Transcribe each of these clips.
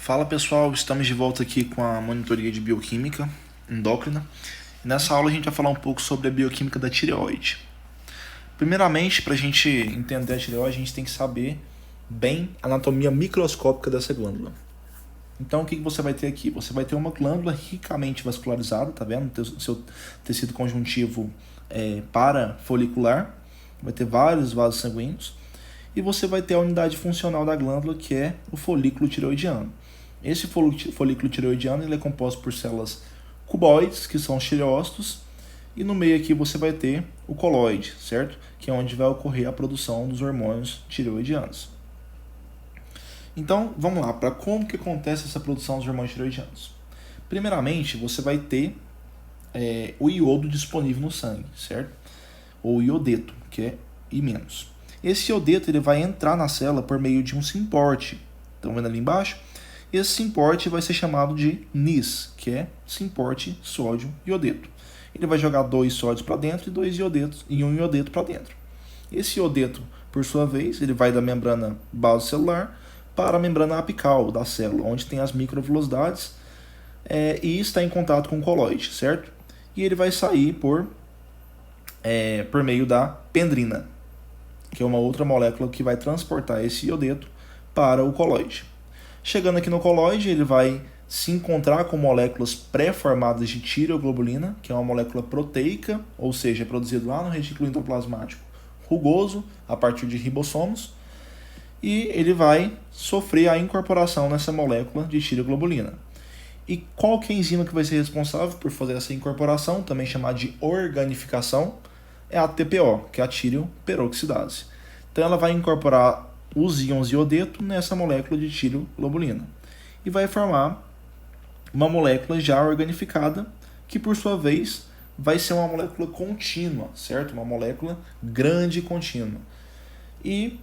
Fala pessoal, estamos de volta aqui com a monitoria de bioquímica endócrina. Nessa aula a gente vai falar um pouco sobre a bioquímica da tireoide. Primeiramente, para a gente entender a tireoide, a gente tem que saber bem a anatomia microscópica dessa glândula. Então o que você vai ter aqui? Você vai ter uma glândula ricamente vascularizada, tá vendo? O seu tecido conjuntivo parafolicular, vai ter vários vasos sanguíneos. E você vai ter a unidade funcional da glândula, que é o folículo tireoidiano. Esse folículo tireoidiano ele é composto por células cuboides, que são os tireócitos, e no meio aqui você vai ter o coloide, certo? Que é onde vai ocorrer a produção dos hormônios tireoidianos. Então, vamos lá, para como que acontece essa produção dos hormônios tireoidianos? Primeiramente, você vai ter o iodo disponível no sangue, certo? Ou iodeto, que é I-. Esse iodeto ele vai entrar na célula por meio de um simporte. Estão vendo ali embaixo? Esse simporte vai ser chamado de NIS, que é simporte sódio-iodeto. Ele vai jogar 2 sódios para dentro e 2 iodetos e 1 iodeto para dentro. Esse iodeto, por sua vez, ele vai da membrana basocelular para a membrana apical da célula, onde tem as microvilosidades e está em contato com o coloide, certo? E ele vai sair por meio da pendrina, que é uma outra molécula que vai transportar esse iodeto para o coloide. Chegando aqui no coloide, ele vai se encontrar com moléculas pré-formadas de tireoglobulina, que é uma molécula proteica, ou seja, é produzida lá no retículo endoplasmático rugoso, a partir de ribossomos, e ele vai sofrer a incorporação nessa molécula de tireoglobulina. E qual que é a enzima que vai ser responsável por fazer essa incorporação, também chamada de organificação? É a TPO, que é a tireoperoxidase. Então ela vai incorporar os íons iodeto nessa molécula de tireoglobulina e vai formar uma molécula já organificada, que por sua vez vai ser uma molécula contínua, certo? Uma molécula grande e contínua. E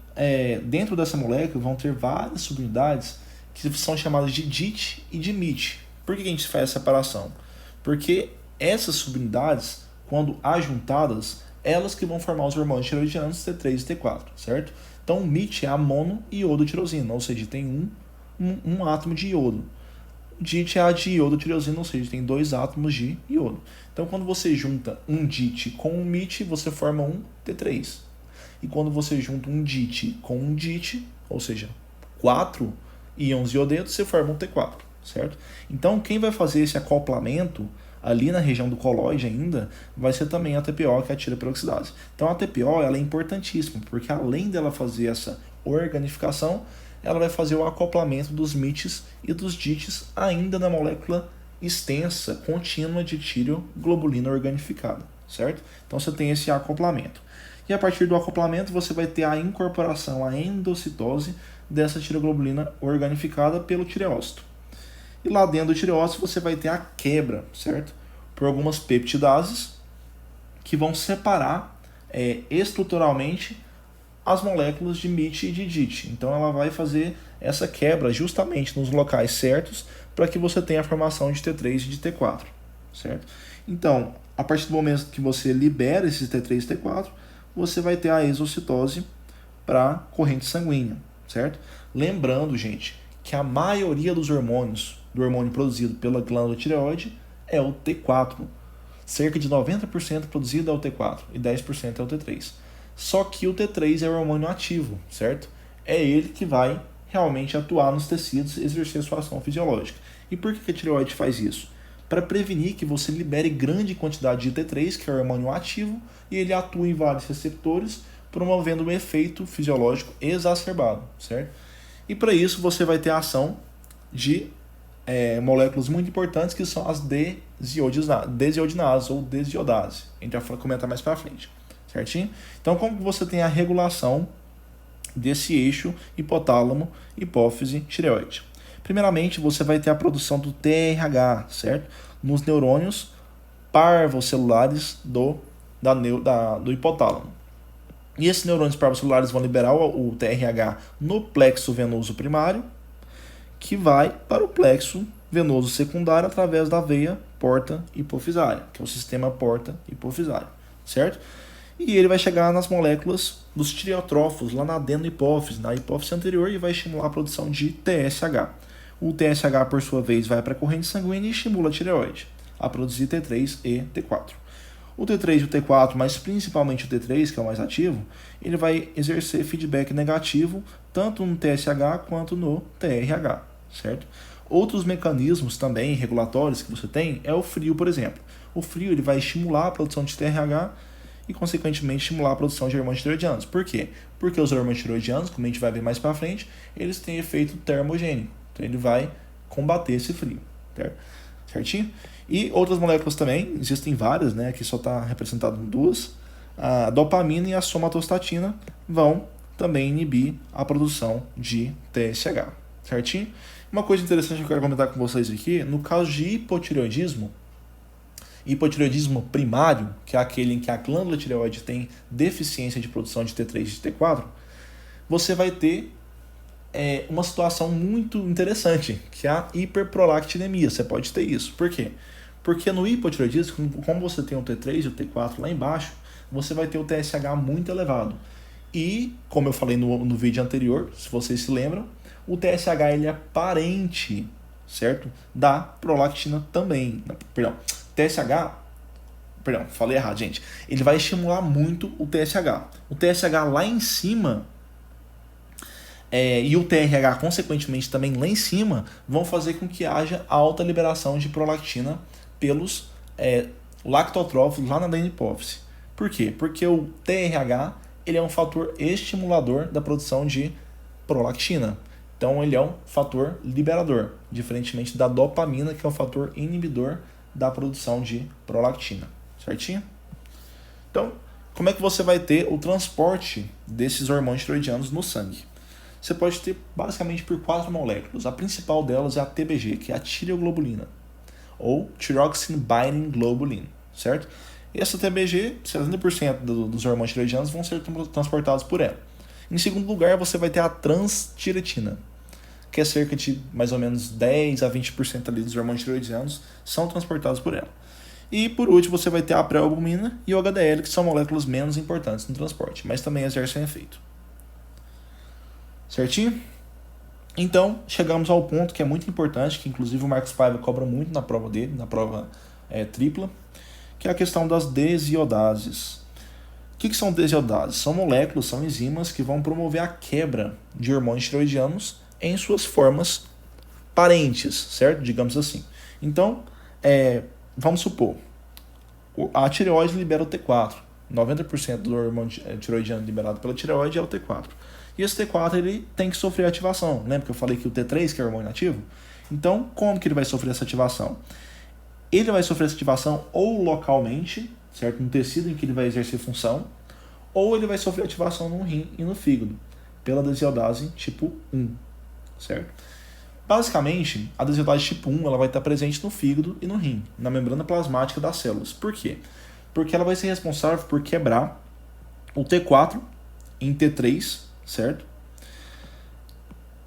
dentro dessa molécula vão ter várias subunidades que são chamadas de DIT e de MIT. Por que a gente faz essa separação? Porque essas subunidades, quando ajuntadas, elas que vão formar os hormônios tireoidianos T3 e T4, certo? Então, o MIT é a monoiodotirosina, ou seja, tem um átomo de iodo. DIT é a diiodotirosina, ou seja, tem 2 átomos de iodo. Então, quando você junta um DIT com um MIT, você forma um T3. E quando você junta um DIT com um DIT, ou seja, 4 íons iodetos, você forma um T4, certo? Então, quem vai fazer esse acoplamento ali na região do coloide ainda, vai ser também a TPO, que é a tireoperoxidase. Então a TPO ela é importantíssima, porque além dela fazer essa organificação, ela vai fazer o acoplamento dos MITs e dos DITs ainda na molécula extensa, contínua de tireoglobulina organificada, certo? Então você tem esse acoplamento. E a partir do acoplamento você vai ter a incorporação, a endocitose dessa tireoglobulina organificada pelo tireócito. E lá dentro do tireócito você vai ter a quebra, certo? Por algumas peptidases que vão separar estruturalmente as moléculas de MIT e de DIT. Então ela vai fazer essa quebra justamente nos locais certos para que você tenha a formação de T3 e de T4, certo? Então, a partir do momento que você libera esses T3 e T4, você vai ter a exocitose para corrente sanguínea, certo? Lembrando, gente, que a maioria dos hormônios, do hormônio produzido pela glândula tireoide, é o T4. Cerca de 90% produzido é o T4 e 10% é o T3. Só que o T3 é o hormônio ativo, certo? É ele que vai realmente atuar nos tecidos e exercer sua ação fisiológica. E por que a tireoide faz isso? Para prevenir que você libere grande quantidade de T3, que é o hormônio ativo, e ele atua em vários receptores, promovendo um efeito fisiológico exacerbado, certo? E para isso você vai ter a ação de moléculas muito importantes, que são as desiodinases ou desiodase. A gente vai comentar mais para frente, certinho? Então, como você tem a regulação desse eixo hipotálamo, hipófise, tireoide? Primeiramente, você vai ter a produção do TRH, certo? Nos neurônios parvocelulares do hipotálamo. E esses neurônios parvocelulares vão liberar o TRH no plexo venoso primário, que vai para o plexo venoso secundário através da veia porta hipofisária, que é o sistema porta hipofisário, certo? E ele vai chegar nas moléculas dos tireotrófos, lá na adenohipófise, na hipófise anterior, e vai estimular a produção de TSH. O TSH, por sua vez, vai para a corrente sanguínea e estimula a tireoide a produzir T3 e T4. O T3 e o T4, mas principalmente o T3, que é o mais ativo, ele vai exercer feedback negativo tanto no TSH quanto no TRH, certo? Outros mecanismos também regulatórios que você tem é o frio, por exemplo. O frio ele vai estimular a produção de TRH e, consequentemente, estimular a produção de hormônios tireoidianos. Por quê? Porque os hormônios tireoidianos, como a gente vai ver mais para frente, eles têm efeito termogênico. Então, ele vai combater esse frio, certo? Certinho? E outras moléculas também, existem várias, né? Aqui só está representado em duas. A dopamina e a somatostatina vão também inibir a produção de TSH, certinho? Uma coisa interessante que eu quero comentar com vocês aqui, no caso de hipotireoidismo primário, que é aquele em que a glândula tireoide tem deficiência de produção de T3 e T4, você vai ter uma situação muito interessante, que é a hiperprolactinemia. Você pode ter isso. Por quê? Porque no hipotireoidismo, como você tem o T3 e o T4 lá embaixo, você vai ter o TSH muito elevado. E, como eu falei no vídeo anterior, se vocês se lembram, o TSH ele é parente, certo? Da prolactina também. Falei errado, gente. Ele vai estimular muito o TSH. O TSH lá em cima e o TRH, consequentemente, também lá em cima, vão fazer com que haja alta liberação de prolactina pelos lactotróficos lá na hipófise. Por quê? Porque o TRH ele é um fator estimulador da produção de prolactina. Então, ele é um fator liberador, diferentemente da dopamina, que é um fator inibidor da produção de prolactina. Certinho? Então, como é que você vai ter o transporte desses hormônios tireoidianos no sangue? Você pode ter basicamente por 4 moléculas. A principal delas é a TBG, que é a tireoglobulina, ou Thyroxine Binding Globulin, certo? E essa TBG, 70% dos hormônios tireoidianos vão ser transportados por ela. Em segundo lugar, você vai ter a transtiretina, que é cerca de mais ou menos 10 a 20% ali dos hormônios tireoidianos são transportados por ela. E por último, você vai ter a pré-albumina e o HDL, que são moléculas menos importantes no transporte, mas também exercem efeito. Certinho? Então, chegamos ao ponto que é muito importante, que inclusive o Marcos Paiva cobra muito na prova dele, na prova tripla, que é a questão das desiodases. O que são desiodases? São moléculas, são enzimas que vão promover a quebra de hormônios tireoidianos em suas formas parentes, certo? Digamos assim. Então, vamos supor, a tireoide libera o T4. 90% do hormônio tireoidiano liberado pela tireoide é o T4. E esse T4 ele tem que sofrer ativação. Lembra que eu falei que o T3 que é o hormônio ativo? Então, como que ele vai sofrer essa ativação? Ele vai sofrer essa ativação ou localmente, certo? No tecido em que ele vai exercer função, ou ele vai sofrer ativação no rim e no fígado, pela desiodase tipo 1, certo? Basicamente, a desiodase tipo 1 ela vai estar presente no fígado e no rim, na membrana plasmática das células. Por quê? Porque ela vai ser responsável por quebrar o T4 em T3, certo?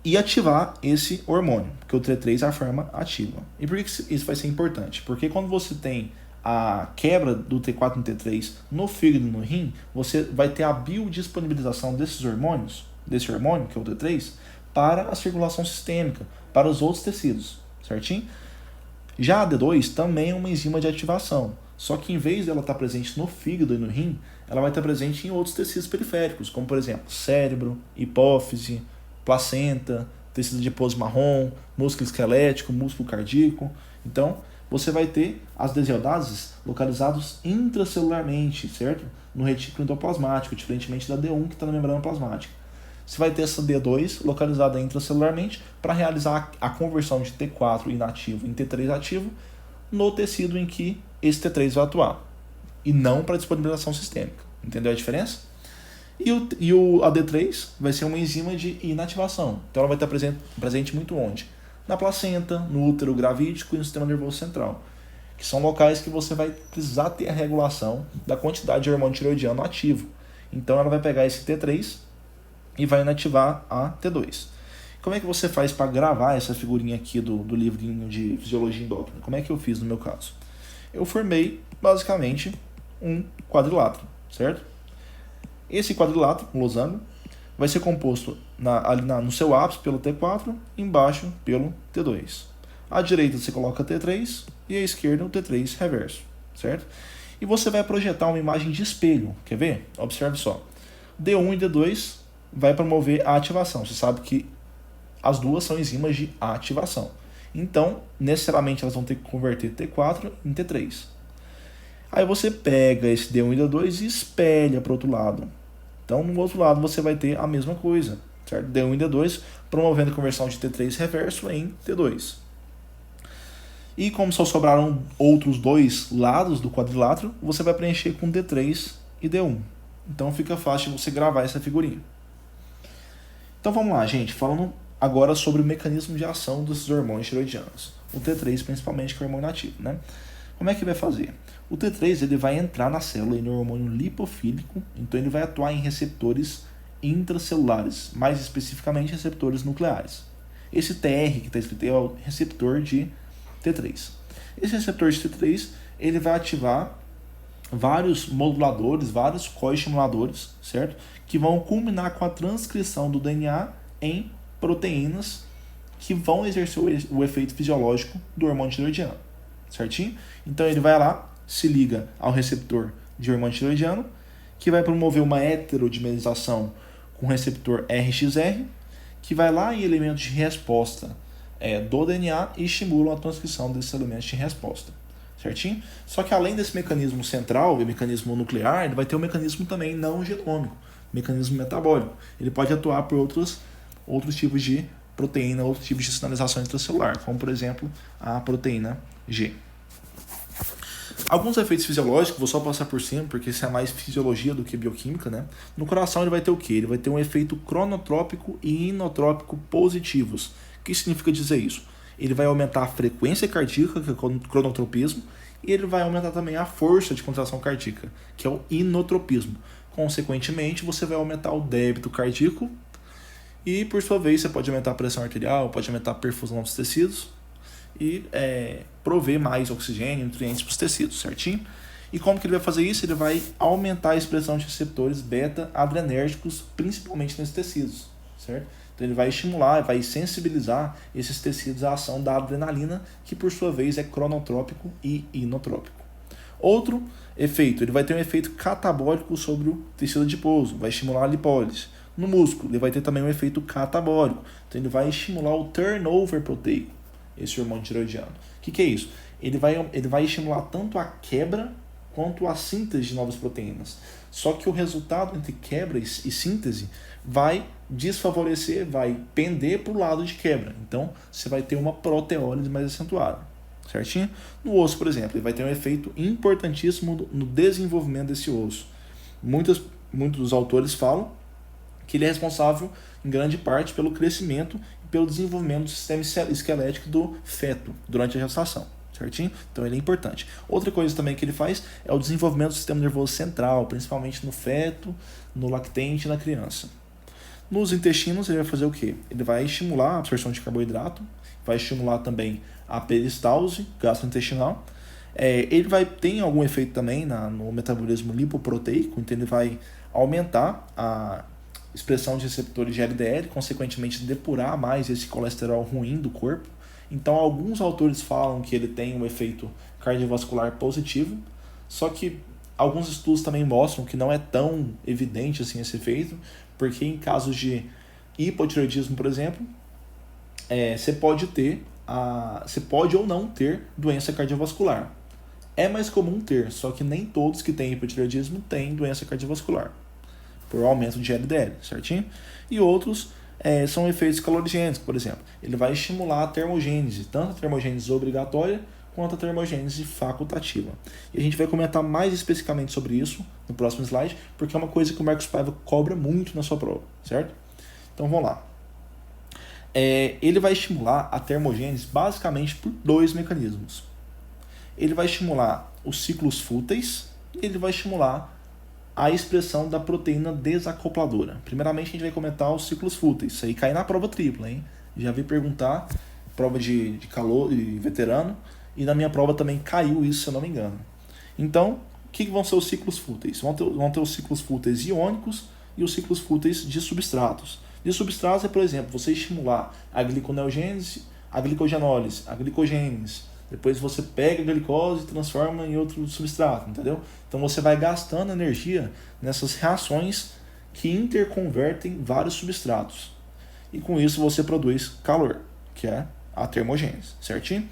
E ativar esse hormônio, porque o T3 é a forma ativa. E por que isso vai ser importante? Porque quando você tem a quebra do T4 no T3 no fígado e no rim, você vai ter a biodisponibilização desses hormônios, desse hormônio, que é o T3, para a circulação sistêmica, para os outros tecidos, certinho? Já a D2 também é uma enzima de ativação, só que em vez dela estar presente no fígado e no rim, ela vai estar presente em outros tecidos periféricos, como por exemplo, cérebro, hipófise, placenta, tecido adiposo marrom, músculo esquelético, músculo cardíaco. Então, você vai ter as desiodases localizadas intracelularmente, certo? No retículo endoplasmático, diferentemente da D1 que está na membrana plasmática. Você vai ter essa D2 localizada intracelularmente para realizar a conversão de T4 inativo em T3 ativo no tecido em que esse T3 vai atuar, e não para disponibilização sistêmica. Entendeu a diferença? A D3 vai ser uma enzima de inativação. Então ela vai estar presente muito onde? Na placenta, no útero gravídico e no sistema nervoso central, que são locais que você vai precisar ter a regulação da quantidade de hormônio tireoidiano ativo. Então ela vai pegar esse T3 e vai inativar a T2. Como é que você faz para gravar essa figurinha aqui do livrinho de fisiologia endócrina? Como é que eu fiz no meu caso? Eu formei basicamente um quadrilátero, certo? Esse quadrilátero, um losango, vai ser composto no seu ápice pelo T4, embaixo pelo T2. À direita você coloca T3 e à esquerda o T3 reverso, certo? E você vai projetar uma imagem de espelho, quer ver? Observe só. D1 e D2 vai promover a ativação. Você sabe que as duas são enzimas de ativação. Então, necessariamente elas vão ter que converter T4 em T3. Aí você pega esse D1 e D2 e espelha para o outro lado. Então, no outro lado você vai ter a mesma coisa, certo? D1 e D2 promovendo a conversão de T3 reverso em T2. E como só sobraram outros dois lados do quadrilátero, você vai preencher com D3 e D1. Então fica fácil você gravar essa figurinha. Então vamos lá, gente, falando agora sobre o mecanismo de ação desses hormônios tiroidianos. O T3 principalmente, que é o hormônio ativo, né? Como é que vai fazer? O T3 ele vai entrar na célula no hormônio lipofílico, então ele vai atuar em receptores intracelulares, mais especificamente receptores nucleares. Esse TR que está escrito aí é o receptor de T3. Esse receptor de T3 ele vai ativar vários moduladores, vários coestimuladores, certo? Que vão culminar com a transcrição do DNA em proteínas que vão exercer o efeito fisiológico do hormônio tiroidiano, certinho? Então ele vai lá, se liga ao receptor de hormônio tiroidiano, que vai promover uma heterodimerização com o receptor RXR, que vai lá em elementos de resposta do DNA e estimula a transcrição desses elementos de resposta, certinho? Só que além desse mecanismo central e mecanismo nuclear, ele vai ter um mecanismo também não genômico, mecanismo metabólico. Ele pode atuar por outros tipos de proteína, outros tipos de sinalização intracelular, como por exemplo a proteína G. Alguns efeitos fisiológicos, vou só passar por cima, porque isso é mais fisiologia do que bioquímica, né? No coração ele vai ter o quê? Ele vai ter um efeito cronotrópico e inotrópico positivos. O que significa dizer isso? Ele vai aumentar a frequência cardíaca, que é o cronotropismo, e ele vai aumentar também a força de contração cardíaca, que é o inotropismo. Consequentemente, você vai aumentar o débito cardíaco e, por sua vez, você pode aumentar a pressão arterial, pode aumentar a perfusão dos tecidos e prover mais oxigênio e nutrientes para os tecidos, certinho? E como que ele vai fazer isso? Ele vai aumentar a expressão de receptores beta-adrenérgicos, principalmente nesses tecidos, certo? Então ele vai estimular, vai sensibilizar esses tecidos à ação da adrenalina, que por sua vez é cronotrópico e inotrópico. Outro efeito, ele vai ter um efeito catabólico sobre o tecido adiposo, vai estimular a lipólise. No músculo, ele vai ter também um efeito catabólico, então ele vai estimular o turnover proteico, esse hormônio tiroidiano. O que é isso? Ele vai estimular tanto a quebra quanto a síntese de novas proteínas. Só que o resultado entre quebra e síntese vai desfavorecer, vai pender para o lado de quebra. Então, você vai ter uma proteólise mais acentuada, certinho? No osso, por exemplo, ele vai ter um efeito importantíssimo no desenvolvimento desse osso. Muitos dos autores falam que ele é responsável, em grande parte, pelo crescimento e pelo desenvolvimento do sistema esquelético do feto durante a gestação, certinho? Então ele é importante. Outra coisa também que ele faz é o desenvolvimento do sistema nervoso central, principalmente no feto, no lactente e na criança. Nos intestinos ele vai fazer o quê? Ele vai estimular a absorção de carboidrato, vai estimular também a peristalse gastrointestinal. Ele tem algum efeito também no metabolismo lipoproteico, então ele vai aumentar a expressão de receptores de LDL, consequentemente depurar mais esse colesterol ruim do corpo. Então alguns autores falam que ele tem um efeito cardiovascular positivo, só que alguns estudos também mostram que não é tão evidente assim esse efeito, porque em casos de hipotireoidismo, por exemplo, você pode ou não ter doença cardiovascular. É mais comum ter, só que nem todos que têm hipotireoidismo têm doença cardiovascular, por aumento de LDL, certinho? E outros são efeitos calorigênicos, por exemplo. Ele vai estimular a termogênese, tanto a termogênese obrigatória quanto a termogênese facultativa. E a gente vai comentar mais especificamente sobre isso no próximo slide, porque é uma coisa que o Marcos Paiva cobra muito na sua prova, certo? Então vamos lá. Ele vai estimular a termogênese basicamente por dois mecanismos. Ele vai estimular os ciclos fúteis e ele vai estimular a expressão da proteína desacopladora. Primeiramente, a gente vai comentar os ciclos fúteis. Isso aí cai na prova tripla, hein? Já vi perguntar, prova de calor e veterano, e na minha prova também caiu isso, se eu não me engano. Então, o que vão ser os ciclos fúteis? Vão ter os ciclos fúteis iônicos, e os ciclos fúteis de substratos. De substratos é, por exemplo, você estimular a gliconeogênese, a glicogenólise, a glicogênese. Depois você pega a glicose e transforma em outro substrato, entendeu? Então você vai gastando energia nessas reações que interconvertem vários substratos. E com isso você produz calor, que é a termogênese, certinho?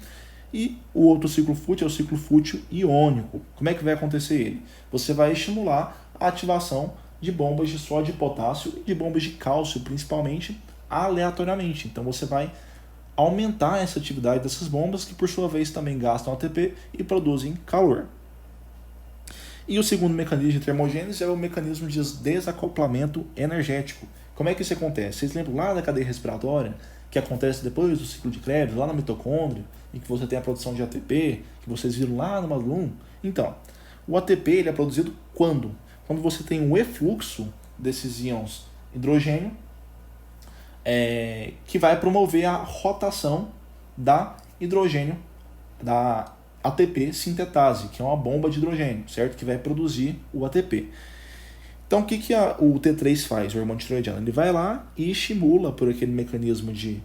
E o outro ciclo fútil é o ciclo fútil iônico. Como é que vai acontecer ele? Você vai estimular a ativação de bombas de sódio e potássio e de bombas de cálcio, principalmente, aleatoriamente. Então você vai aumentar essa atividade dessas bombas, que por sua vez também gastam ATP e produzem calor. E o segundo mecanismo de termogênese é o mecanismo de desacoplamento energético. Como é que isso acontece? Vocês lembram lá da cadeia respiratória, que acontece depois do ciclo de Krebs, lá na mitocôndria, em que você tem a produção de ATP, que vocês viram lá no módulo 1? Então, o ATP ele é produzido quando? Quando você tem um efluxo desses íons hidrogênio, que vai promover a rotação da hidrogênio, da ATP sintetase, que é uma bomba de hidrogênio, certo? Que vai produzir o ATP. Então, o que o T3 faz, o hormônio tireoidiano? Ele vai lá e estimula por aquele mecanismo de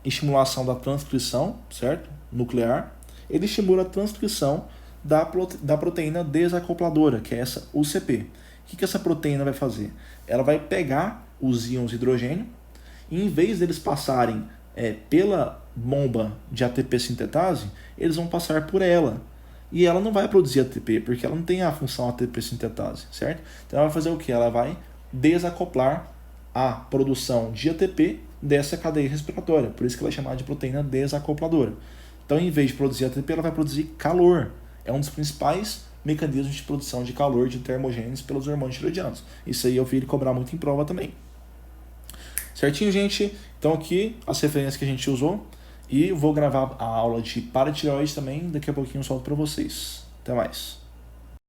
estimulação da transcrição, certo? Nuclear. Ele estimula a transcrição da proteína desacopladora, que é essa UCP. O que essa proteína vai fazer? Ela vai pegar os íons hidrogênio e, em vez deles passarem pela bomba de ATP sintetase, eles vão passar por ela. E ela não vai produzir ATP, porque ela não tem a função ATP sintetase, certo? Então ela vai fazer o que? Ela vai desacoplar a produção de ATP dessa cadeia respiratória. Por isso que ela é chamada de proteína desacopladora. Então, em vez de produzir ATP, ela vai produzir calor. É um dos principais mecanismos de produção de calor de termogênese pelos hormônios tireoidianos. Isso aí eu vi ele cobrar muito em prova também. Certinho, gente? Então aqui as referências que a gente usou. E vou gravar a aula de paratireoide também. Daqui a pouquinho eu solto para vocês. Até mais.